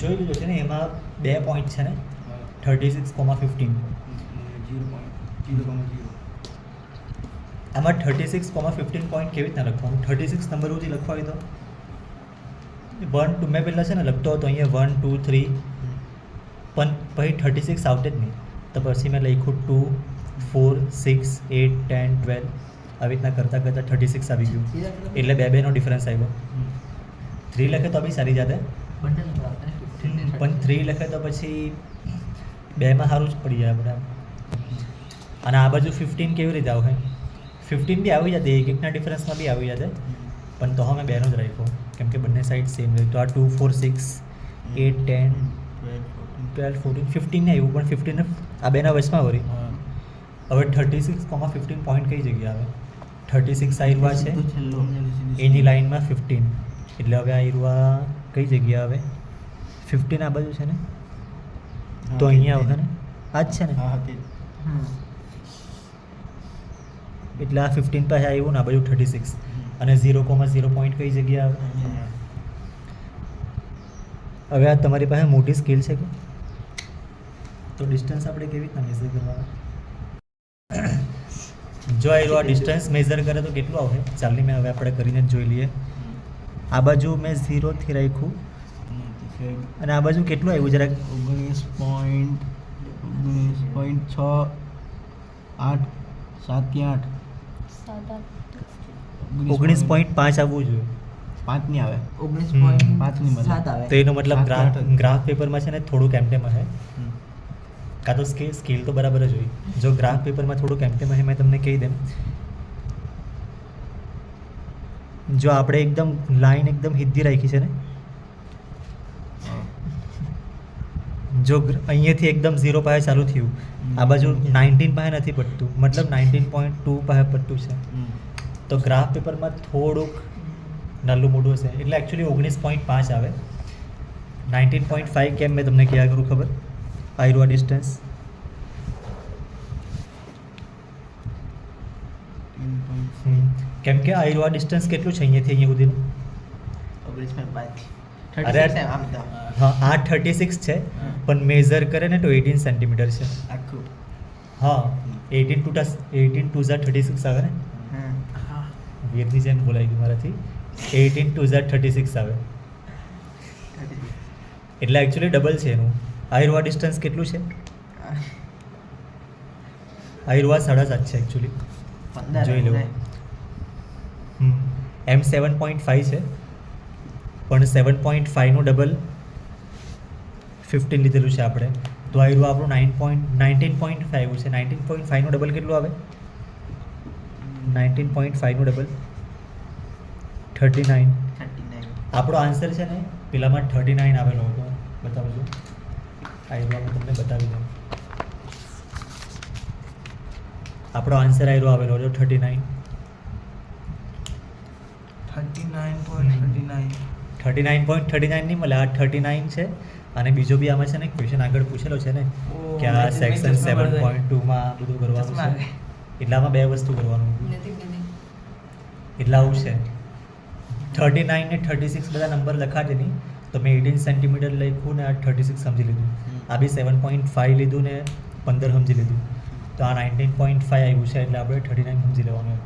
જોઈ લીધું છે ને, એમાં 2 પોઈન્ટ છે ને, 36,15. આમાં 36,15 પોઈન્ટ કેવી રીતના લખવાનું? 36 નંબર સુધી લખવા હોય તો 1 2 મેં પહેલાં છે ને લખતો હતો અહીંયા 1 2 3, પણ પછી 36 આવતે જ નહીં, તો પછી મેં લખ્યું 2 4 6 8 10 12, આવી રીતના કરતાં કરતાં 36 આવી ગયું, એટલે 2 નો ડિફરન્સ આવ્યો. 3 લખે તો બી સારી જાતે, પણ 3 લખે તો પછી 2માં સારું જ પડી જાય બધા. અને આ બાજુ 15 કેવી રીતે આવે? 15 બી આવી જતી, એકના ડિફરન્સમાં બી આવી જતે, પણ તો મેં 2નો જ રાખ્યો કેમ કે બંને સાઈડ સેમ રહી. તો આ 2 4 6 8 10 12 14 15 ને આવ્યું, પણ 15 આ 2ના વચમાં વળી. હવે 36,15 પોઈન્ટ કઈ જગ્યા આવે? 36 આ ઈરવા છે, એની લાઈનમાં 15, એટલે હવે આ ઈરવા કઈ જગ્યા આવે? 15 આ બાજુ છે ને, તો અહીંયા આવે ને, આ જ છે ને, એટલે આ 15 પાસે આવ્યું ને, આ બાજુ 36, અને 0,0 પોઈન્ટ કઈ જગ્યા આવે? હવે આ તમારી પાસે મોટી સ્કેલ છે કે, તો ડિસ્ટન્સ આપણે કેવી રીતના મેઝર કરવાના? જો આ ડિસ્ટન્સ મેઝર કરે તો કેટલું આવે? ચાલની મેં હવે આપણે કરીને જ જોઈ લઈએ. આ બાજુ મેં 0 થી રાખ્યું, અને આ બાજુ કેટલું આવ્યું જરાક? 19.5 આવવું જોઈએ. 5 નહીં આવે, 19.7 આવે. તો એનો મતલબ ગ્રાફ પેપરમાં છે ને થોડુંક એમટેમ હશે, કાં તો સ્કેલ તો બરાબર જ હોય. જો ગ્રાફ પેપરમાં થોડુંક એમટેમ હશે, મેં તમને કહી દેમ, જો આપણે એકદમ લાઈન એકદમ સીધી રાખી છે ને, જો અહીંયાથી એકદમ 0 પાસે ચાલુ થયું, આ બાજુ 19 પાસે નથી પડતું, મતલબ 19.2 પાસે પડતું છે, તો ગ્રાફ પેપરમાં થોડુંક નાનું મોટું હશે, એટલે એકચ્યુઅલી 19.5 આવે. 19.5 કેમ મેં તમને કહ્યા કરું ખબર? આયરું આ ડિસ્ટન્સ, કેમ કે આયરું આ ડિસ્ટન્સ કેટલું છે અહીંયાથી અહીંયા સુધીનું? 19.5. અરે 36 આમ તો. હા, આ 36 છે, પણ મેઝર કરે ને તો 18 સેન્ટીમીટર છે. આખું. હા, 18 2 36 આવે ને, વીરની જેમ બોલાઈ ગયું મારાથી. 18 2 36 આવે, એટલે એકચ્યુઅલી ડબલ છે એનું. આયરું આ ડિસ્ટન્સ કેટલું છે? આયરું આ 7.5 છે એકચ્યુઅલી, 15 જોઈ લો. એમ 7.5 છે, પણ 7.5 નું ડબલ 15 લીધેલું છે આપણે, તો આયરું આપણું 19.5 છે. 19.5 નું ડબલ કેટલું આવે? 19.5 નું ડબલ 39. આપણો આન્સર છે ને પેલામાં 39 આવેલો હતો, બતાવજો. આયરું તમને બતાવી દઉં. આપણો આન્સર આયરો આવેલો હતો 39. 39.39 નહીં મળે, આ 39 છે. અને બીજો બી આમાં છે ને ક્વેશ્ચન આગળ પૂછેલો છે ને કે આ સેક્શન 7.2 બધું કરવાનું છે, એટલામાં 2 વસ્તુ કરવાનું, એટલે આવું છે. 39 ને 36 બધા નંબર લખાશે નહીં, તો મેં 18 સેન્ટીમીટર લખ્યું ને આ 36 સમજી લીધું. આ બી 7.5 લીધું ને 15 સમજી લીધું, તો આ 19.5 આવ્યું છે, એટલે આપણે 39 સમજી લેવાનું.